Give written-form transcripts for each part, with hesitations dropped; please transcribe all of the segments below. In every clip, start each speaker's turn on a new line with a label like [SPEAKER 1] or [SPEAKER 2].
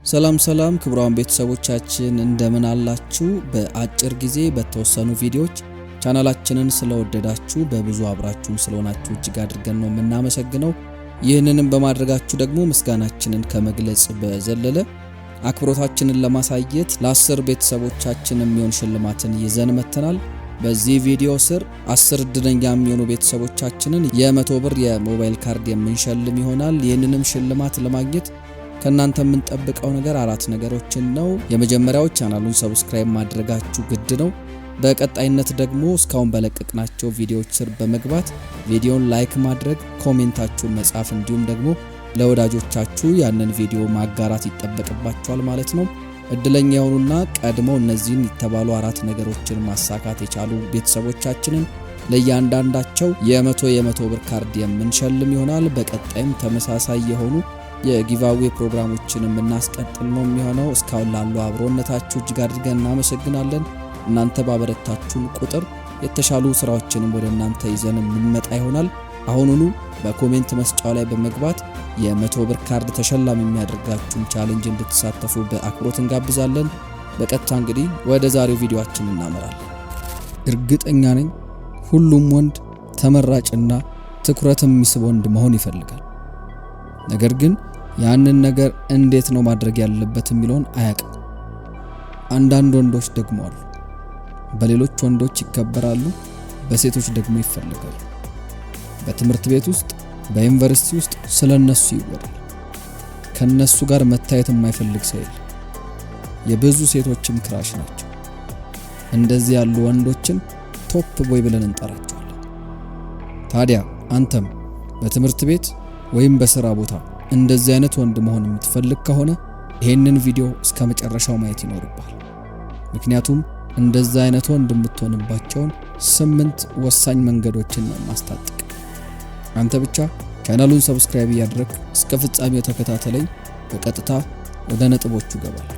[SPEAKER 1] ሰላም ክቡራን ቤተሰቦቻችን እንደምን አላችሁ? በአጭር ጊዜ በተወሰኑ ቪዲዮዎች ቻናላችንን ስለወደዳችሁ በብዙ አብራችሁን ስለሆናችሁ እጅግ አድርገን ነው የምናመሰግነው። ይህንንም በማድረጋችሁ ደግሞ ምስጋናችንን ከመግለጽ በዘለለ አክብሮታችንን ለማሳየት ለ10 ቤተሰቦቻችን የሚሆን ሽልማትን ይዘን መተናል። በዚህ ቪዲዮ ስር 10 እድለኛ የሚሆኑ ቤተሰቦቻችንን የ100 ብር የሞባይል ካርድ የምንሸልም ይሆናል። ይህንንም ሽልማት ለማግኘት ከናንተ የምንጠብቀው ነገር 4 ነገሮችን ነው። የመጀመሪያው ቻናሉን ሰብስክራይብ ማድረጋችሁ ግድ ነው። በቀጣይነት ደግሞ እስካሁን በለቀቅናቸው ቪዲዮዎች ስር በመግባት ቪዲዮን ላይክ ማድረግ፣ ኮሜንታችሁን መጻፍ እንዲሁም ደግሞ ለወዳጆቻችሁ ያንን ቪዲዮ ማጋራት ይጠበቅባችኋል ማለት ነው። እድለኛ የሆኑና ቀድሞ እነዚህን የተባሉ 4 ነገሮችን ማሳካት የቻሉ ቤተሰቦቻችንን ለእያንዳንዳቸው የ100 ብር ካርድ የምንሸልም ይሆናል። በቀጣይም ተመሳሳይ የሆኑ የጊቫዌ ፕሮግራሞችን የምናስቀጥል ነው የሚሆነው። እስካሁን ላለው አብሮነታችሁ እጅግ አድርገን እናመሰግናለን። እናንተ ባበረታችሁን ቁጥር የተሻሉ ስራዎችንም ወደ እናንተ ይዘን የምንመጣ ይሆናል። አሁኑኑ በኮሜንት መስጫው ላይ በመግባት የ100 ብር ካርድ ተሸላሚ የሚያደርጋችሁን ቻሌንጅ እንድትሳተፉ በአክብሮት እንጋብዛለን። በቀጥታ እንግዲህ ወደ ዛሬው ቪዲዮአችን እናመራለን። እርግጠኛ ነኝ ሁሉም ወንድ ተመራጭና ትኩረት የሚስብ ወንድ መሆን ይፈልጋል። ነገር ግን ያንን ነገር እንዴት ነው ማድረግ ያለበት የሚለውን አያውቅም። አንዳንድ ወንዶች ደግሞ አሉ፣ በሌሎች ወንዶች ይከበራሉ፣ በሴቶች ደግሞ ይፈልጋሉ። በትምህርት ቤት ውስጥ በዩኒቨርሲቲ ውስጥ ስለነሱ ይወራል። ከነሱ ጋር መታየት የማይፈልግ ሰው የለም። የብዙ ሴቶችም ክራሽ ናቸው። እንደዚህ ያሉ ወንዶችን ቶፕ ቦይ ብለን እንጠራቸዋለን። ታዲያ አንተም በትምህርት ቤት ወይም በስራ ቦታ እንደዚህ አይነት ወንድ መሆን የምትፈልግ ከሆነ ይሄንን ቪዲዮ እስከ መጨረሻው ማየት ይኖርባል። ምክንያቱም እንደዚህ አይነት ወንድ የምትሆንባቸውን 8 ወሳኝ መንገዶችን ነው ማስታጠቅ። አንተ ብቻ ቻናሉን ሰብስክራይብ ያድርግ፣ እስከ ፍጻሜው ተከታተለኝ። በቀጥታ ወደ ነጥቦቹ ገባል።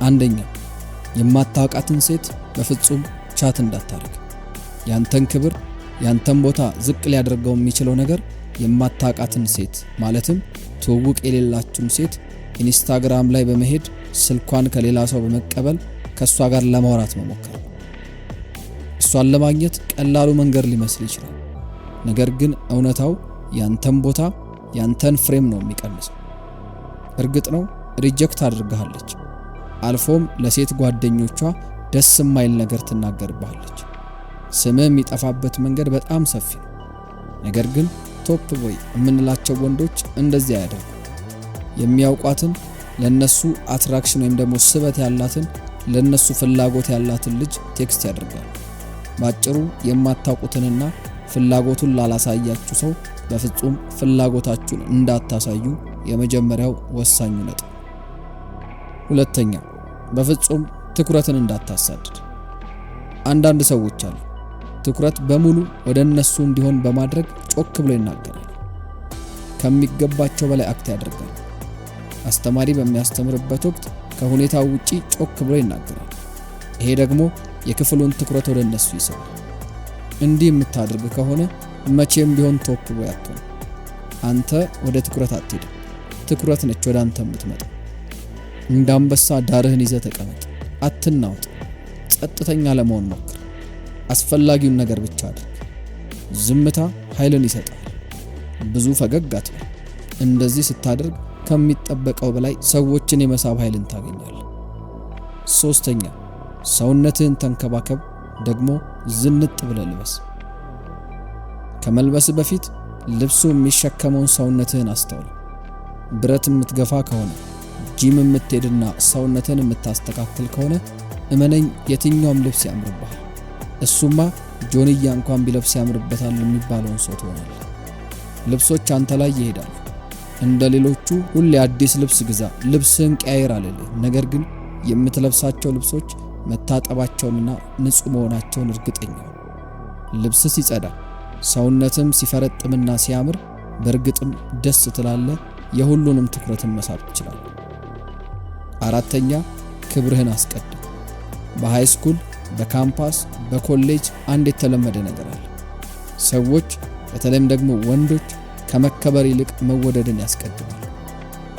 [SPEAKER 1] አንደኛ፣ የማታውቃትን ሴት በፍጹም ቻት እንዳታደርግ። ያንተን ክብር ያንተን ቦታ ዝቅ ሊያደርገው የሚችለው ነገር የማታውቃትን ሴት ማለትም ትውውቅ የሌላችሁን ሴት ኢንስታግራም ላይ በመሄድ ስልኳን ከሌላ ሰው በመቀበል ከሷ ጋር ለማውራት መሞከር። እሷን ለማግኘት ቀላሉ መንገድ ሊመስል ይችላል። ነገር ግን እውነታው ያንተን ቦታ ያንተን ፍሬም ነው የሚቀንሰው። እርግጥ ነው ሪጀክት አድርጋለች፣ አልፎም ለሴት ጓደኞቿ ደስ የማይል ነገር ትናገርባለች። ስምህ የሚጠፋበት መንገድ በጣም ሰፊ ነው። ነገር ግን ቶፕ ቦይ የምንላቸው ወንዶች እንደዚህ አያደርጉ። የሚያውቋትን ለነሱ አትራክሽን ወይም ደግሞ ስበት ያላትን ለነሱ ፍላጎት ያላትን ልጅ ቴክስት ያደርጋሉ። ባጭሩ የማታውቁትንና ፍላጎቱን ላላሳያችሁ ሰው በፍጹም ፍላጎታችሁን እንዳታሳዩ የመጀመሪያው ወሳኙ ነጥብ። ሁለተኛ፣ በፍጹም ትኩረትን እንዳታሳድድ። አንዳንድ ሰዎች አሉ ትኩረት በሙሉ ወደ እነሱ እንዲሆን በማድረግ ጮክ ብሎ ይናገራሉ። ከሚገባቸው በላይ አክት ያደርጋሉ። አስተማሪ በሚያስተምርበት ወቅት ከሁኔታው ውጪ ጮክ ብሎ ይናገራል። ይሄ ደግሞ የክፍሉን ትኩረት ወደ እነሱ ይስባል። እንዲህ የምታደርግ ከሆነ መቼም ቢሆን ቶፕ ቦይ አትሆንም። አንተ ወደ ትኩረት አትሄድም፣ ትኩረት ነች ወደ አንተ የምትመጣው። እንደ አንበሳ ዳርህን ይዘህ ተቀመጥ፣ አትናወጥ፣ ጸጥተኛ ለመሆን ሞክር። አስፈላጊውን ነገር ብቻ አድርግ። ዝምታ ኃይልን ይሰጣል። ብዙ ፈገግ አትበል። እንደዚህ ስታደርግ ከሚጠበቀው በላይ ሰዎችን የመሳብ ኃይልን ታገኛለህ። ሶስተኛ፣ ሰውነትህን ተንከባከብ፣ ደግሞ ዝንጥ ብለህ ልበስ። ከመልበስ በፊት ልብሱ የሚሸከመውን ሰውነትህን አስተውል። ብረት የምትገፋ ከሆነ ጂም የምትሄድና ሰውነትህን የምታስተካክል ከሆነ እመነኝ የትኛውም ልብስ ያምርብሃል። እሱማ ጆንያ እንኳን ቢለብስ ያምርበታል የሚባለውን ሰው ትሆናለህ። ልብሶች አንተ ላይ ይሄዳሉ። እንደ ሌሎቹ ሁሌ አዲስ ልብስ ግዛ፣ ልብስህን ቀያይር አልልህ። ነገር ግን የምትለብሳቸው ልብሶች መታጠባቸውንና ንጹህ መሆናቸውን እርግጠኛ ነው። ልብስ ሲጸዳ፣ ሰውነትም ሲፈረጥምና ሲያምር በእርግጥም ደስ ትላለህ። የሁሉንም ትኩረትን መሳብ ትችላለህ። አራተኛ፣ ክብርህን አስቀድም። በሃይ ስኩል፣ በካምፓስ፣ በኮሌጅ አንድ የተለመደ ነገር አለ። ሰዎች በተለይም ደግሞ ወንዶች ከመከበር ይልቅ መወደድን ያስቀድማሉ።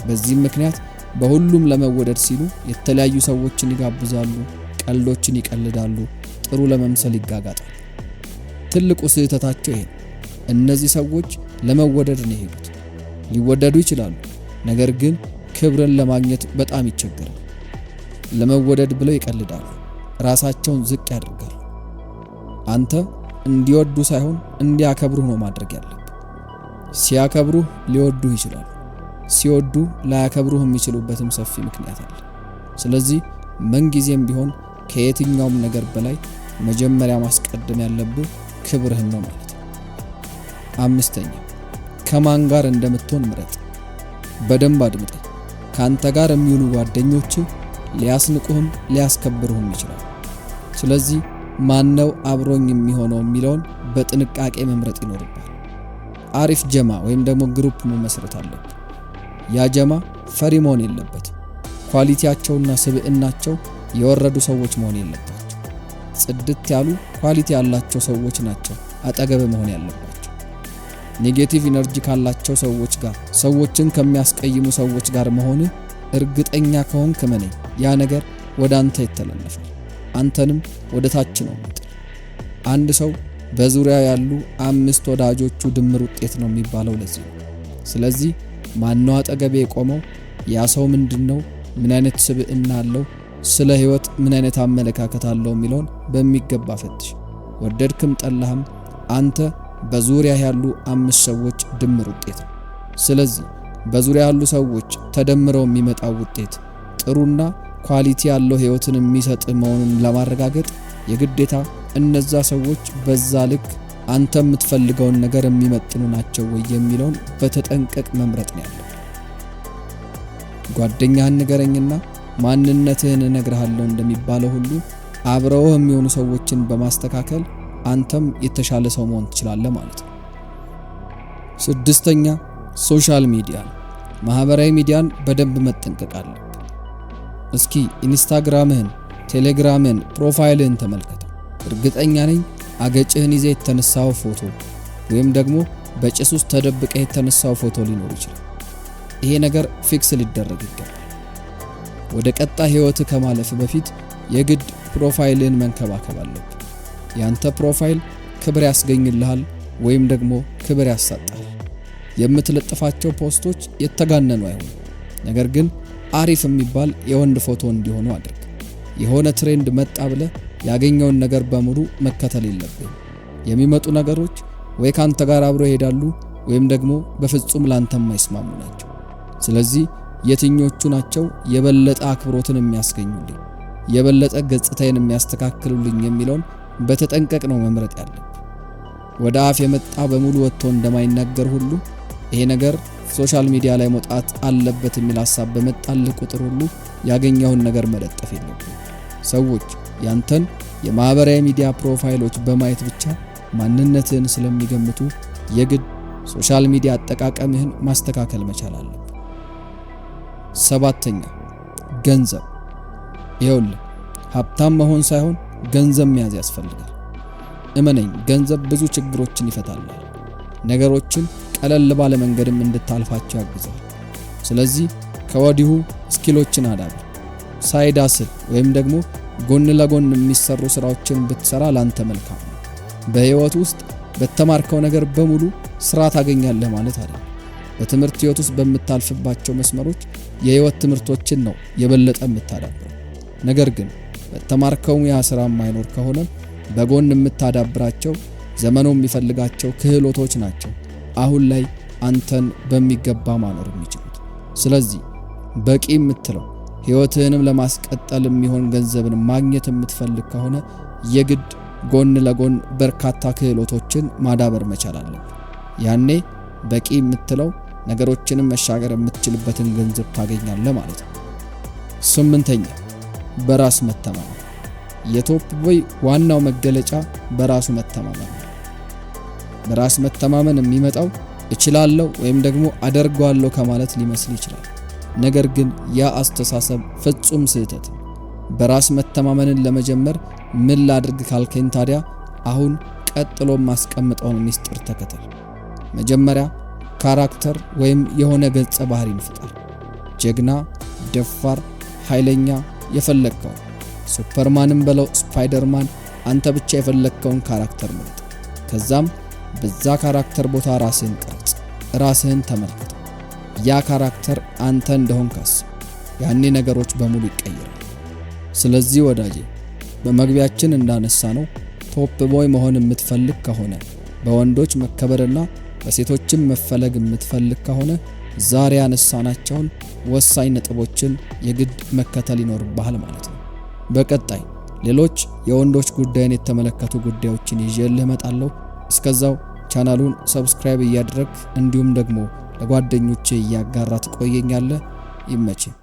[SPEAKER 1] በዚህም ምክንያት በሁሉም ለመወደድ ሲሉ የተለያዩ ሰዎችን ይጋብዛሉ፣ ቀልዶችን ይቀልዳሉ፣ ጥሩ ለመምሰል ይጋጋጣሉ። ትልቁ ስህተታቸው ይሄ። እነዚህ ሰዎች ለመወደድ ነው የሄዱት። ሊወደዱ ይችላሉ፣ ነገር ግን ክብርን ለማግኘት በጣም ይቸገራሉ። ለመወደድ ብለው ይቀልዳሉ፣ ራሳቸውን ዝቅ ያደርጋሉ። አንተ እንዲወዱ ሳይሆን እንዲያከብሩህ ነው ማድረግ ያለብህ። ሲያከብሩህ ሊወዱህ ይችላሉ፣ ሲወዱ ላያከብሩህ የሚችሉበትም ሰፊ ምክንያት አለ። ስለዚህ ምንጊዜም ቢሆን ከየትኛውም ነገር በላይ መጀመሪያ ማስቀደም ያለብህ ክብርህን ነው ማለት ነው። 5ኛ ከማን ጋር እንደምትሆን ምረጥ። በደንብ አድምጠኝ። ካንተ ጋር የሚውሉ ጓደኞች ሊያስንቁህም ሊያስከብሩህም ይችላሉ። ስለዚህ ማነው አብሮኝ የሚሆነው የሚለውን በጥንቃቄ መምረጥ ይኖርባል። አሪፍ ጀማ ወይም ደግሞ ግሩፕ መመስረት አለብህ። ያ ጀማ ፈሪ መሆን የለበትም። ኳሊቲያቸውና ስብዕናቸው የወረዱ ሰዎች መሆን የለባቸው። ጽድት ያሉ ኳሊቲ ያላቸው ሰዎች ናቸው አጠገብ መሆን ያለባቸው። ኔጌቲቭ ኢነርጂ ካላቸው ሰዎች ጋር፣ ሰዎችን ከሚያስቀይሙ ሰዎች ጋር መሆን እርግጠኛ ከሆንክ መነኝ ያ ነገር ወደ አንተ ይተላለፋል፣ አንተንም ወደ ታች ነው የሚጥል። አንድ ሰው በዙሪያ ያሉ 5 ወዳጆቹ ድምር ውጤት ነው የሚባለው ለዚህ ነው። ስለዚህ ማነው አጠገቤ የቆመው? ያ ሰው ምንድነው? ምን አይነት ስብዕና አለው? ስለ ህይወት ምን አይነት አመለካከት አለው የሚለውን በሚገባ ፈትሽ። ወደድክም ጠላህም አንተ በዙሪያ ያሉ 5 ሰዎች ድምር ውጤት ነው። ስለዚህ በዙሪያ ያሉ ሰዎች ተደምረው የሚመጣው ውጤት ጥሩና ኳሊቲ ያለው ህይወትን የሚሰጥ መሆኑን ለማረጋገጥ የግዴታ እነዛ ሰዎች በዛ ልክ አንተ የምትፈልገውን ነገር የሚመጥኑ ናቸው ወይ የሚለውን በተጠንቀቅ መምረጥ ነው ያለው። ጓደኛህን ንገረኝና ማንነትህን እነግርሃለሁ እንደሚባለው ሁሉ አብረውህ የሚሆኑ ሰዎችን በማስተካከል አንተም የተሻለ ሰው መሆን ትችላለህ ማለት ነው። 6ኛ ሶሻል ሚዲያ ነው። ማህበራዊ ሚዲያን በደንብ መጠንቀቅ አለብህ። እስኪ ኢንስታግራምህን፣ ቴሌግራምህን፣ ፕሮፋይልህን ተመልከተው። እርግጠኛ ነኝ አገጭህን ይዘህ የተነሳው ፎቶ ወይም ደግሞ በጭስ ውስጥ ተደብቀህ የተነሳው ፎቶ ሊኖር ይችላል። ይሄ ነገር ፊክስ ሊደረግ ይገባል። ወደ ቀጣይ ህይወት ከማለፍ በፊት የግድ ፕሮፋይልህን መንከባከብ አለብህ። ያንተ ፕሮፋይል ክብር ያስገኝልሃል ወይም ደግሞ ክብር ያሳጣል። የምትለጥፋቸው ፖስቶች የተጋነኑ አይሆኑ፣ ነገር ግን አሪፍ የሚባል የወንድ ፎቶ እንዲሆኑ አድርግ። የሆነ ትሬንድ መጣ ብለህ ያገኘውን ነገር በሙሉ መከተል የለብህም። የሚመጡ ነገሮች ወይ ካንተ ጋር አብረው ይሄዳሉ ወይም ደግሞ በፍጹም ላንተ የማይስማሙ ናቸው። ስለዚህ የትኞቹ ናቸው የበለጠ አክብሮትን የሚያስገኙልኝ፣ የበለጠ ገጽታዬን የሚያስተካክሉልኝ የሚለውን በተጠንቀቅ ነው መምረጥ ያለብህ። ወደ አፍ የመጣ በሙሉ ወጥቶ እንደማይናገር ሁሉ ይሄ ነገር ሶሻል ሚዲያ ላይ መውጣት አለበት የሚል ሐሳብ በመጣልህ ቁጥር ሁሉ ያገኘውን ነገር መለጠፍ የለብህም። ሰዎች ያንተን የማህበራዊ ሚዲያ ፕሮፋይሎች በማየት ብቻ ማንነትህን ስለሚገምቱ የግድ ሶሻል ሚዲያ አጠቃቀምህን ማስተካከል መቻል አለብህ። 7ኛ ገንዘብ። ይኸውልህ ሀብታም መሆን ሳይሆን ገንዘብ መያዝ ያስፈልጋል። እመነኝ፣ ገንዘብ ብዙ ችግሮችን ይፈታል። ነገሮችን ቀለል ባለ መንገድም እንድታልፋቸው ያግዛል። ስለዚህ ከወዲሁ ስኪሎችን አዳብር። ሳይድ ሃስል ወይም ደግሞ ጎን ለጎን የሚሰሩ ስራዎችን ብትሰራ ላንተ መልካም ነው። በህይወት ውስጥ በተማርከው ነገር በሙሉ ስራ ታገኛለህ ማለት አይደለም። በትምህርት ህይወት ውስጥ በምታልፍባቸው መስመሮች የህይወት ትምህርቶችን ነው የበለጠ የምታዳብረው። ነገር ግን በተማርከው ያ ስራ የማይኖር ከሆነ በጎን የምታዳብራቸው ዘመኑ የሚፈልጋቸው ክህሎቶች ናቸው አሁን ላይ አንተን በሚገባ ማኖር የሚችሉት። ስለዚህ በቂ የምትለው ህይወትህንም ለማስቀጠል የሚሆን ገንዘብን ማግኘት የምትፈልግ ከሆነ የግድ ጎን ለጎን በርካታ ክህሎቶችን ማዳበር መቻል አለብህ። ያኔ በቂ የምትለው ነገሮችንም መሻገር የምትችልበትን ገንዘብ ታገኛለህ ማለት ነው። 8ኛ በራስ መተማመን። የቶፕ ቦይ ዋናው መገለጫ በራሱ መተማመን ነው። በራስ መተማመን የሚመጣው እችላለሁ ወይም ደግሞ አደርገዋለሁ ከማለት ሊመስል ይችላል። ነገር ግን ያ አስተሳሰብ ፍጹም ስህተት ነው። በራስ መተማመንን ለመጀመር ምን ላድርግ ካልከኝ ታዲያ አሁን ቀጥሎ ማስቀምጠውን ሚስጥር ተከተል። መጀመሪያ ካራክተር ወይም የሆነ ገጸ ባህሪን ፍጠር። ጀግና፣ ደፋር፣ ኃይለኛ የፈለግከው ሱፐርማንም በለው ስፓይደርማን አንተ ብቻ የፈለግከውን ካራክተር ምርጥ። ከዛም በዛ ካራክተር ቦታ ራስህን ቀርጽ፣ ራስህን ተመልከት። ያ ካራክተር አንተ እንደሆንክ አስብ። ያኔ ነገሮች በሙሉ ይቀየራል። ስለዚህ ወዳጄ በመግቢያችን እንዳነሳ ነው ቶፕ ቦይ መሆን የምትፈልግ ከሆነ በወንዶች መከበርና በሴቶችም መፈለግ የምትፈልግ ከሆነ ዛሬ ያነሳናቸውን ወሳኝ ነጥቦችን የግድ መከተል ይኖርብሃል ማለት ነው። በቀጣይ ሌሎች የወንዶች ጉዳይን የተመለከቱ ጉዳዮችን ይዤልህ እመጣለሁ። እስከዛው ቻናሉን ሰብስክራይብ እያደረግ እንዲሁም ደግሞ ለጓደኞቼ እያጋራ ትቆየኛለህ። ይመችህ።